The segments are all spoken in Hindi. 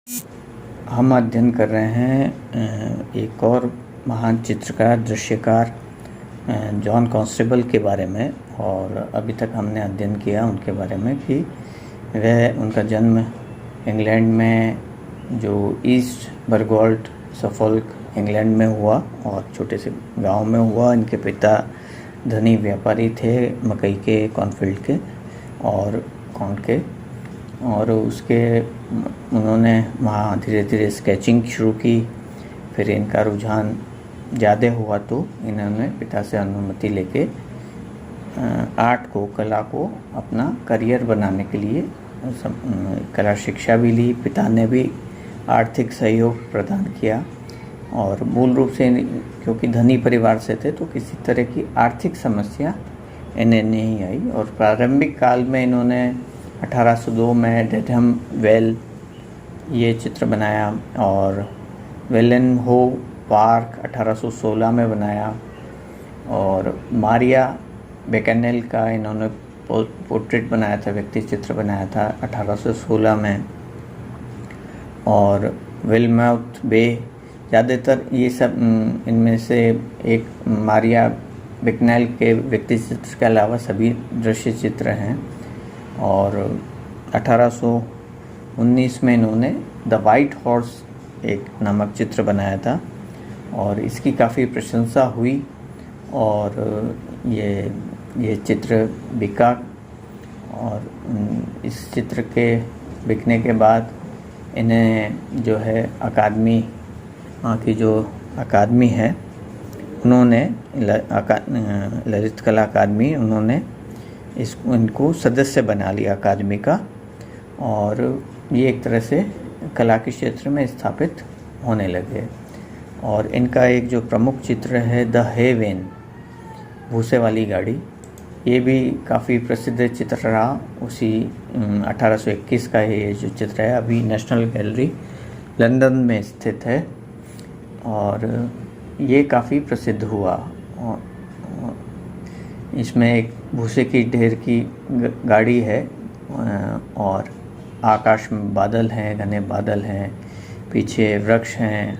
हम अध्ययन कर रहे हैं एक और महान चित्रकार, दृश्यकार जॉन कॉन्स्टेबल के बारे में। और अभी तक हमने अध्ययन किया उनके बारे में कि उनका जन्म इंग्लैंड में जो ईस्ट बर्गॉल्ट सफोल्क इंग्लैंड में हुआ और छोटे से गांव में हुआ। इनके पिता धनी व्यापारी थे, मकई के, कॉर्नफील्ड के और कॉर्न के। और उन्होंने वहाँ धीरे धीरे स्केचिंग शुरू की। फिर इनका रुझान ज़्यादा हुआ तो इन्होंने पिता से अनुमति लेके आर्ट को, कला को अपना करियर बनाने के लिए कला शिक्षा भी ली। पिता ने भी आर्थिक सहयोग प्रदान किया और मूल रूप से क्योंकि धनी परिवार से थे तो किसी तरह की आर्थिक समस्या इन्हें नहीं आई। और प्रारंभिक काल में इन्होंने 1802 में डेडहम वेल ये चित्र बनाया और वेलेनहो पार्क 1816 में बनाया। और मारिया बेकनेल का इन्होंने पोर्ट्रेट बनाया था, व्यक्ति चित्र बनाया था 1816 में। और विलमाउथ बे, ज़्यादातर ये सब इनमें से एक मारिया बेकनेल के व्यक्ति चित्र के अलावा सभी दृश्य चित्र हैं। और 1819 में इन्होंने द वाइट हॉर्स एक नामक चित्र बनाया था और इसकी काफ़ी प्रशंसा हुई। और ये चित्र बिका और इस चित्र के बिकने के बाद इन्हें जो है अकादमी, वहाँ की जो अकादमी है, उन्होंने ललित कला अकादमी, उन्होंने इनको सदस्य बना लिया अकादमी का। और ये एक तरह से कला के क्षेत्र में स्थापित होने लगे। और इनका एक जो प्रमुख चित्र है द हेवेन, भूसे वाली गाड़ी, ये भी काफ़ी प्रसिद्ध चित्र रहा। उसी 1821 का ये जो चित्र है अभी नेशनल गैलरी लंदन में स्थित है और ये काफ़ी प्रसिद्ध हुआ। इसमें एक भूसे की ढेर की गाड़ी है और आकाश में बादल हैं, घने बादल हैं, पीछे वृक्ष हैं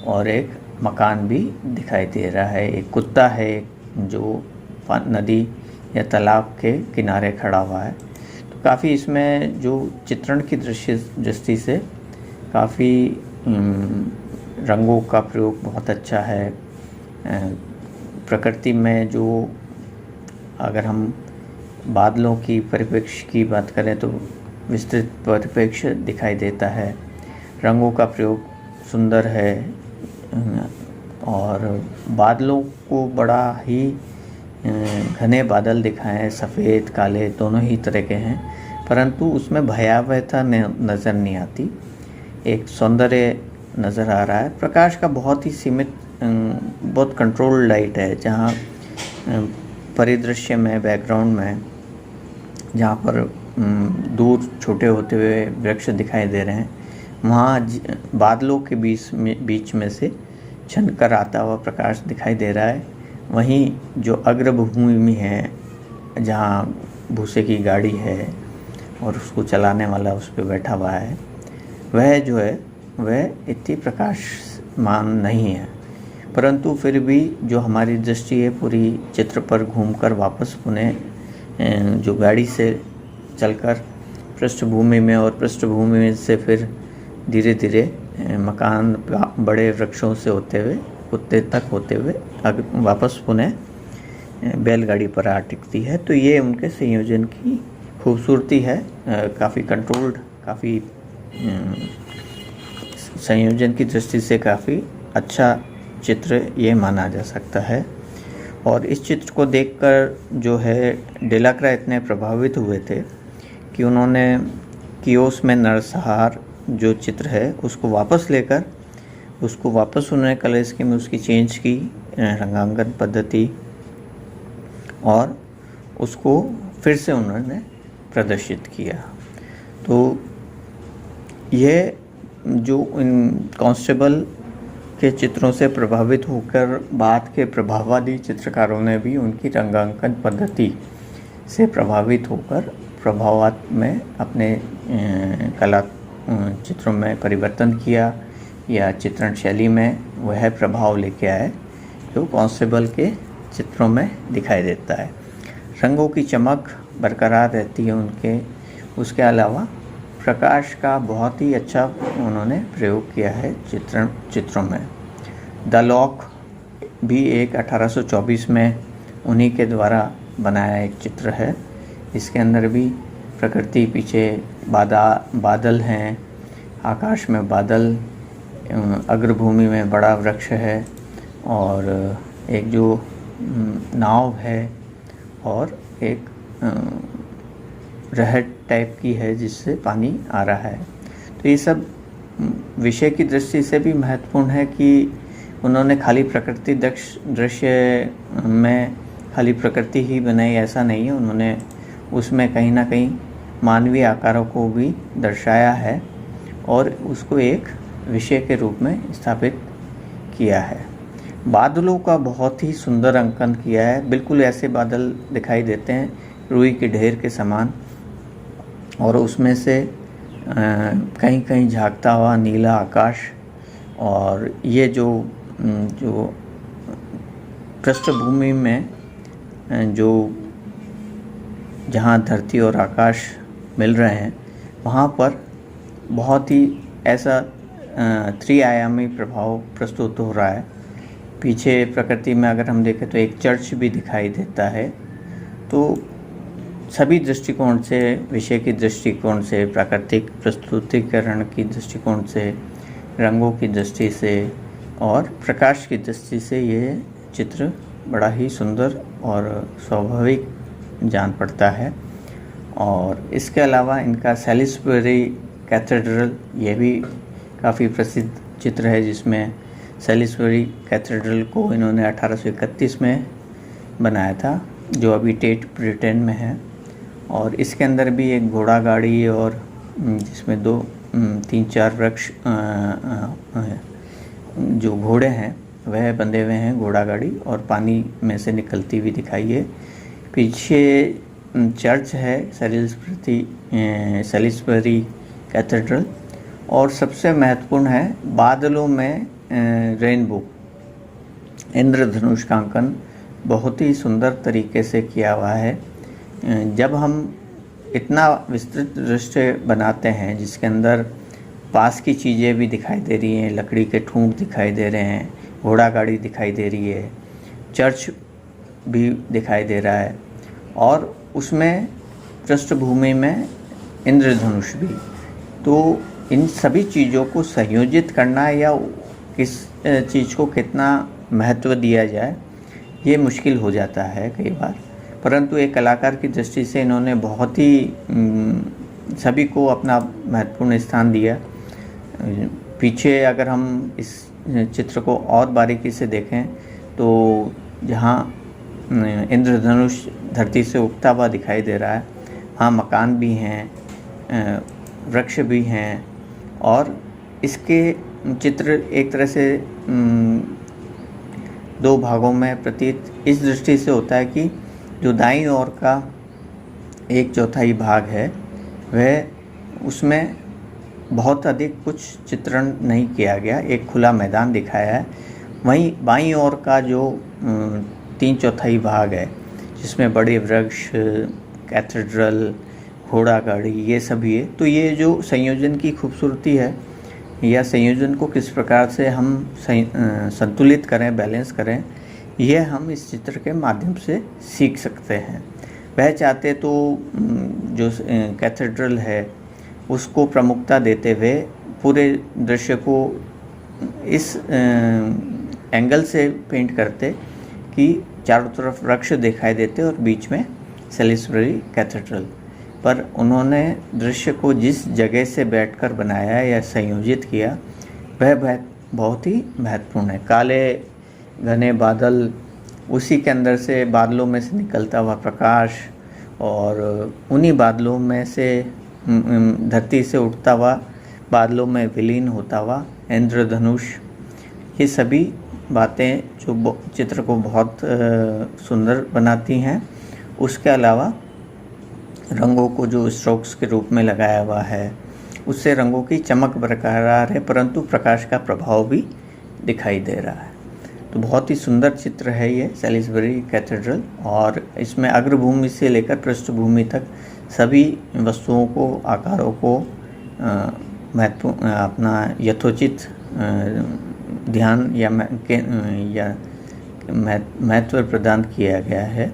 और एक मकान भी दिखाई दे रहा है। एक कुत्ता है जो नदी या तालाब के किनारे खड़ा हुआ है। तो काफ़ी इसमें जो चित्रण की दृष्टि से काफ़ी रंगों का प्रयोग बहुत अच्छा है। प्रकृति में जो, अगर हम बादलों की परिप्रेक्ष्य की बात करें तो विस्तृत परिप्रेक्ष्य दिखाई देता है। रंगों का प्रयोग सुंदर है और बादलों को बड़ा ही घने बादल दिखाए हैं, सफ़ेद काले दोनों ही तरह के हैं, परंतु उसमें भयावहता नज़र नहीं आती, एक सौंदर्य नज़र आ रहा है। प्रकाश का बहुत ही सीमित, बहुत कंट्रोल्ड लाइट है। जहाँ परिदृश्य में, बैकग्राउंड में, जहाँ पर दूर छोटे होते हुए वृक्ष दिखाई दे रहे हैं, वहाँ बादलों के बीच में से छनकर आता हुआ प्रकाश दिखाई दे रहा है। वहीं जो अग्रभूमि है, जहाँ भूसे की गाड़ी है और उसको चलाने वाला उस पर बैठा हुआ है, वह जो है वह इतनी प्रकाशमान नहीं है। परंतु फिर भी जो हमारी दृष्टि है पूरी चित्र पर घूमकर वापस पुनः जो गाड़ी से चलकर पृष्ठभूमि में और पृष्ठभूमि में से फिर धीरे धीरे मकान, बड़े वृक्षों से होते हुए कुत्ते तक होते हुए वापस पुनः बैलगाड़ी पर आ टिकती है। तो ये उनके संयोजन की खूबसूरती है। काफ़ी कंट्रोल्ड, काफ़ी संयोजन की दृष्टि से काफ़ी अच्छा चित्र ये माना जा सकता है। और इस चित्र को देखकर जो है डेलाक्रा इतने प्रभावित हुए थे कि उन्होंने कियोस में नरसंहार जो चित्र है उसको वापस उन्होंने कलर स्कीम में उसकी चेंज की, रंगांकन पद्धति, और उसको फिर से उन्होंने प्रदर्शित किया। तो यह जो इन कांस्टेबल के चित्रों से प्रभावित होकर बाद के प्रभाववादी चित्रकारों ने भी उनकी रंगांकन पद्धति से प्रभावित होकर प्रभावात में अपने कला चित्रों में परिवर्तन किया या चित्रण शैली में वह प्रभाव लेके आए जो कांस्टेबल के चित्रों में दिखाई देता है। रंगों की चमक बरकरार रहती है उनके, उसके अलावा प्रकाश का बहुत ही अच्छा उन्होंने प्रयोग किया है चित्रों में। द लॉक भी एक 1824 में उन्हीं के द्वारा बनाया एक चित्र है। इसके अंदर भी प्रकृति, पीछे बादल हैं, आकाश में बादल, अग्रभूमि में बड़ा वृक्ष है और एक जो नाव है और एक रहट टाइप की है जिससे पानी आ रहा है। तो ये सब विषय की दृष्टि से भी महत्वपूर्ण है कि उन्होंने खाली प्रकृति दृश्य में खाली प्रकृति ही बनाई ऐसा नहीं है, उन्होंने उसमें कहीं ना कहीं मानवीय आकारों को भी दर्शाया है और उसको एक विषय के रूप में स्थापित किया है। बादलों का बहुत ही सुंदर अंकन किया है। बिल्कुल ऐसे बादल दिखाई देते हैं रुई के ढेर के समान, और उसमें से कहीं कहीं झांकता हुआ नीला आकाश, और ये जो पृष्ठभूमि में जो जहाँ धरती और आकाश मिल रहे हैं वहाँ पर बहुत ही ऐसा त्रिआयामी प्रभाव प्रस्तुत हो रहा है। पीछे प्रकृति में अगर हम देखें तो एक चर्च भी दिखाई देता है। तो सभी दृष्टिकोण से, विषय की दृष्टिकोण से, प्राकृतिक प्रस्तुतिकरण की दृष्टिकोण से, रंगों की दृष्टि से और प्रकाश की दृष्टि से ये चित्र बड़ा ही सुंदर और स्वाभाविक जान पड़ता है। और इसके अलावा इनका सैलिसबरी कैथेड्रल, ये भी काफ़ी प्रसिद्ध चित्र है जिसमें सैलिसबरी कैथेड्रल को इन्होंने 1831 में बनाया था, जो अभी टेट ब्रिटेन में है। और इसके अंदर भी एक घोड़ा गाड़ी और जिसमें 2-3-4 वृक्ष जो घोड़े हैं वह बंधे हुए हैं, घोड़ा गाड़ी, और पानी में से निकलती हुई दिखाई है। पीछे चर्च है सैलिसबरी कैथेड्रल। और सबसे महत्वपूर्ण है बादलों में रेनबो, इंद्रधनुष का अंकन बहुत ही सुंदर तरीके से किया हुआ है। जब हम इतना विस्तृत दृश्य बनाते हैं जिसके अंदर पास की चीज़ें भी दिखाई दे रही हैं, लकड़ी के ठूंठ दिखाई दे रहे हैं, घोड़ा गाड़ी दिखाई दे रही है, चर्च भी दिखाई दे रहा है और उसमें पृष्ठभूमि में इंद्रधनुष भी, तो इन सभी चीज़ों को संयोजित करना या किस चीज़ को कितना महत्व दिया जाए ये मुश्किल हो जाता है कई बार। परंतु एक कलाकार की दृष्टि से इन्होंने बहुत ही सभी को अपना महत्वपूर्ण स्थान दिया। पीछे अगर हम इस चित्र को और बारीकी से देखें तो जहाँ इंद्रधनुष धरती से उगता हुआ दिखाई दे रहा है, वहाँ मकान भी हैं, वृक्ष भी हैं, और इसके चित्र एक तरह से 2 भागों में प्रतीत इस दृष्टि से होता है कि जो दाईं ओर का 1/4 भाग है वह उसमें बहुत अधिक कुछ चित्रण नहीं किया गया, एक खुला मैदान दिखाया है। वहीं बाईं ओर का जो 3/4 भाग है जिसमें बड़े वृक्ष, कैथेड्रल, घोड़ा गाड़ी, ये सभी है। तो ये जो संयोजन की खूबसूरती है या संयोजन को किस प्रकार से हम संतुलित करें, बैलेंस करें, यह हम इस चित्र के माध्यम से सीख सकते हैं। वह चाहते तो जो कैथेड्रल है उसको प्रमुखता देते हुए पूरे दृश्य को इस एंगल से पेंट करते कि चारों तरफ वृक्ष दिखाई देते और बीच में सैलिसबरी कैथेड्रल, पर उन्होंने दृश्य को जिस जगह से बैठकर बनाया या संयोजित किया वह बहुत ही महत्वपूर्ण है। काले घने बादल, उसी के अंदर से बादलों में से निकलता हुआ प्रकाश और उन्हीं बादलों में से धरती से उठता हुआ बादलों में विलीन होता हुआ इंद्रधनुष, ये सभी बातें जो चित्र को बहुत सुंदर बनाती हैं। उसके अलावा रंगों को जो स्ट्रोक्स के रूप में लगाया हुआ है उससे रंगों की चमक बरकरार है, परंतु प्रकाश का प्रभाव भी दिखाई दे रहा है। तो बहुत ही सुंदर चित्र है ये सैलिसबरी कैथेड्रल, और इसमें अग्रभूमि से लेकर पृष्ठभूमि तक सभी वस्तुओं को, आकारों को महत्व अपना यथोचित ध्यान या महत्व प्रदान किया गया है।